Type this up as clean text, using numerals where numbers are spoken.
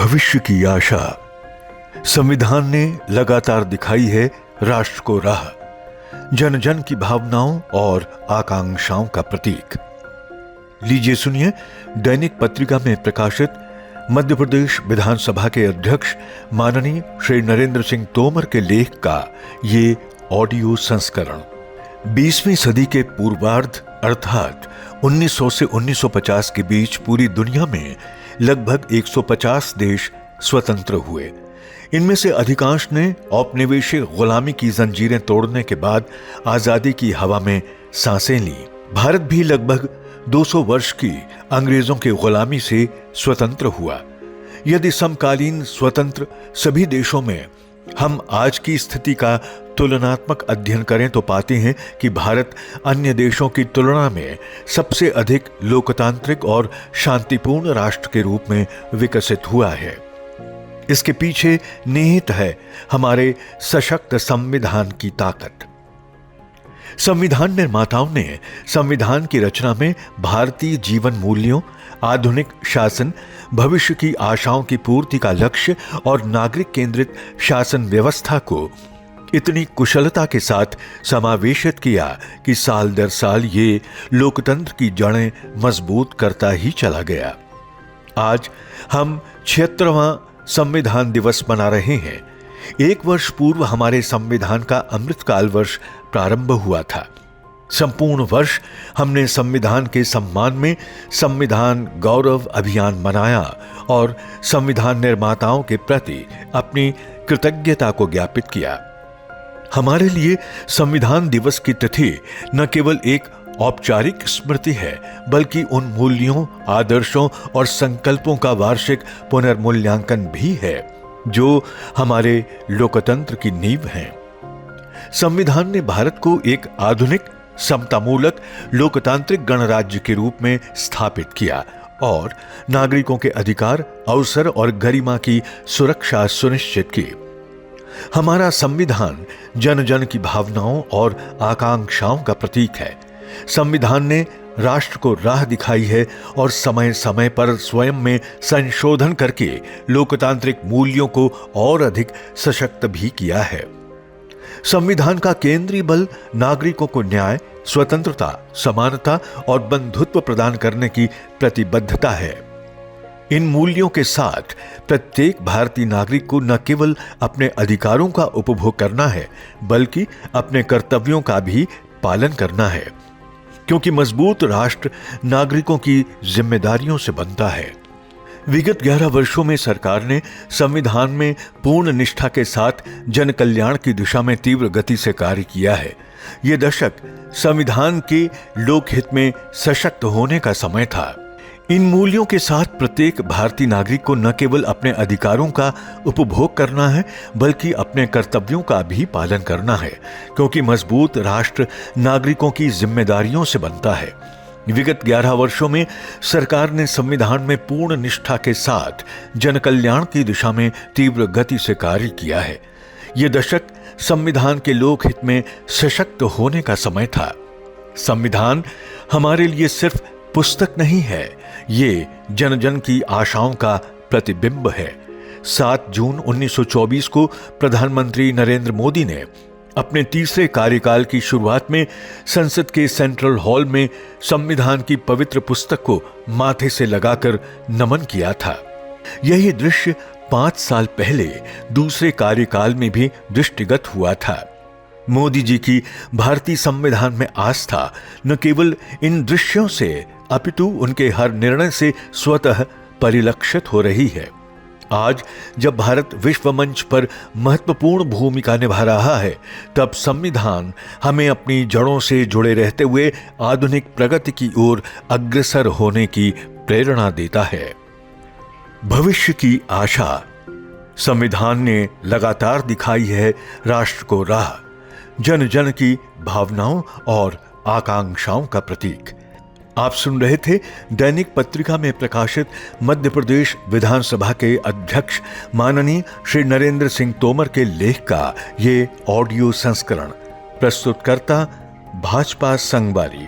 भविष्य की आशा। संविधान ने लगातार दिखाई है राष्ट्र को राह, जन जन की भावनाओं और आकांक्षाओं का प्रतीक। लीजिए सुनिए दैनिक पत्रिका में प्रकाशित मध्य प्रदेश विधानसभा के अध्यक्ष माननीय श्री नरेंद्र सिंह तोमर के लेख का ये ऑडियो संस्करण। 20वीं सदी के पूर्वार्ध अर्थात 1900 से 1950 के बीच पूरी दुनिया में लगभग 150 देश स्वतंत्र हुए। इनमें से अधिकांश ने औपनिवेशिक गुलामी की जंजीरें तोड़ने के बाद आजादी की हवा में सांसें ली। भारत भी लगभग 200 वर्ष की अंग्रेजों की गुलामी से स्वतंत्र हुआ। यदि समकालीन स्वतंत्र सभी देशों में हम आज की स्थिति का तुलनात्मक अध्ययन करें तो पाते हैं कि भारत अन्य देशों की तुलना में सबसे अधिक लोकतांत्रिक और शांतिपूर्ण राष्ट्र के रूप में विकसित हुआ है। इसके पीछे निहित है हमारे सशक्त संविधान की ताकत। संविधान निर्माताओं ने संविधान की रचना में भारतीय जीवन मूल्यों, आधुनिक शासन, भविष्य की आशाओं की पूर्ति का लक्ष्य और नागरिक केंद्रित शासन व्यवस्था को इतनी कुशलता के साथ समावेशित किया कि साल दर साल ये लोकतंत्र की जड़ें मजबूत करता ही चला गया। आज हम 76वां संविधान दिवस मना रहे हैं। एक वर्ष पूर्व हमारे संविधान का अमृतकाल वर्ष प्रारंभ हुआ था। संपूर्ण वर्ष हमने संविधान के सम्मान में संविधान गौरव अभियान मनाया और संविधान निर्माताओं के प्रति अपनी कृतज्ञता को ज्ञापित किया। हमारे लिए संविधान दिवस की तिथि न केवल एक औपचारिक स्मृति है, बल्कि उन मूल्यों, आदर्शों और संकल्पों का वार्षिक पुनर्मूल्यांकन भी है जो हमारे लोकतंत्र की नींव हैं। संविधान ने भारत को एक आधुनिक, समतामूलक, लोकतांत्रिक गणराज्य के रूप में स्थापित किया और नागरिकों के अधिकार, अवसर और गरिमा की सुरक्षा सुनिश्चित की। हमारा संविधान जन जन की भावनाओं और आकांक्षाओं का प्रतीक है। संविधान ने राष्ट्र को राह दिखाई है और समय समय पर स्वयं में संशोधन करके लोकतांत्रिक मूल्यों को और अधिक सशक्त भी किया है। संविधान का केंद्रीय बल नागरिकों को न्याय, स्वतंत्रता, समानता और बंधुत्व प्रदान करने की प्रतिबद्धता है। इन मूल्यों के साथ प्रत्येक भारतीय नागरिक को न केवल अपने अधिकारों का उपभोग करना है, बल्कि अपने कर्तव्यों का भी पालन करना है, क्योंकि मजबूत राष्ट्र नागरिकों की जिम्मेदारियों से बनता है। विगत 11 वर्षों में सरकार ने संविधान में पूर्ण निष्ठा के साथ जन कल्याण की दिशा में तीव्र गति से कार्य किया है। ये दशक संविधान के लोकहित में सशक्त होने का समय था। इन मूल्यों के साथ प्रत्येक भारतीय नागरिक को न केवल अपने अधिकारों का उपभोग करना है, बल्कि अपने कर्तव्यों का भी पालन करना है, क्योंकि मजबूत राष्ट्र नागरिकों की जिम्मेदारियों से बनता है। विगत 11 वर्षों में सरकार ने संविधान में पूर्ण निष्ठा के साथ जन कल्याण की दिशा में तीव्र गति से कार्य किया है। यह दशक संविधान के लोकहित में सशक्त होने का समय था। संविधान हमारे लिए सिर्फ पुस्तक नहीं है, ये जन जन की आशाओं का प्रतिबिंब है। 7 जून 1924 को प्रधानमंत्री नरेंद्र मोदी ने अपने तीसरे कार्यकाल की शुरुआत में संसद के सेंट्रल हॉल में संविधान की पवित्र पुस्तक को माथे से लगाकर नमन किया था। यही दृश्य 5 साल पहले दूसरे कार्यकाल में भी दृष्टिगत हुआ था। मोदी जी की भारतीय संविधान में आस्था न केवल इन दृश्यों से अपितु उनके हर निर्णय से स्वतः परिलक्षित हो रही है। आज जब भारत विश्व मंच पर महत्वपूर्ण भूमिका निभा रहा है, तब संविधान हमें अपनी जड़ों से जुड़े रहते हुए आधुनिक प्रगति की ओर अग्रसर होने की प्रेरणा देता है। भविष्य की आशा। संविधान ने लगातार दिखाई है राष्ट्र को राह, जन जन की भावनाओं और आकांक्षाओं का प्रतीक। आप सुन रहे थे दैनिक पत्रिका में प्रकाशित मध्य प्रदेश विधानसभा के अध्यक्ष माननीय श्री नरेंद्र सिंह तोमर के लेख का ये ऑडियो संस्करण। प्रस्तुतकर्ता भाजपा संगवारी।